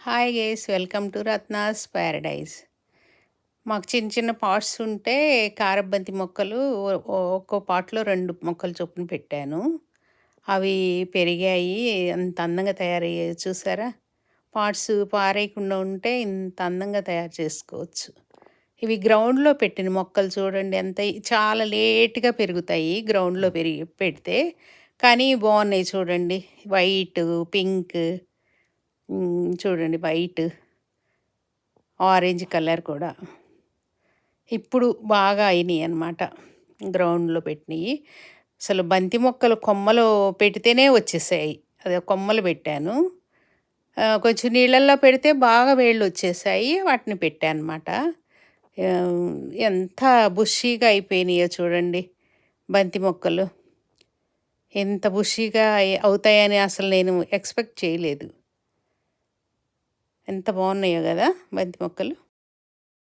Hi guys, welcome to Ratna's Paradise. మాకు చిన్న చిన్న పాట్స్ ఉంటే కారబంతి మొక్కలు ఒక్కో పాట్లో 2 మొక్కలు చొప్పున పెట్టాను. అవి పెరిగాయి. అంత అందంగా తయారయ్యాయి చూసారా? పాట్స్ పారేయకుండా ఉంటే ఇంత అందంగా తయారు చేసుకోవచ్చు. ఇవి గ్రౌండ్‌లో పెట్టిన మొక్కలు చూడండి చాలా లేట్‌గా పెరుగుతాయి గ్రౌండ్‌లో పెడితే. కానీ బాగున్నాయి చూడండి. వైట్, పింక్, చూడండి వైట్, ఆరెంజ్ కలర్ కూడా. ఇప్పుడు బాగా అయినాయి అన్నమాట గ్రౌండ్‌లో పెట్టినయి. అసలు బంతి మొక్కలు కొమ్మలో పెడితేనే వచ్చేసాయి. అదే కొమ్మలు పెట్టాను. కొంచెం నీళ్ళల్లో పెడితే బాగా వేళ్ళొచ్చేసాయి. వాటిని పెట్టా అనమాట. ఎంత బుషీగా అయిపోయినాయో చూడండి బంతి మొక్కలు. ఎంత బుషీగా అవుతాయని అసలు నేను ఎక్స్‌పెక్ట్ చేయలేదు. ఎంత బాగున్నాయో గదా బంతి మొక్కలు.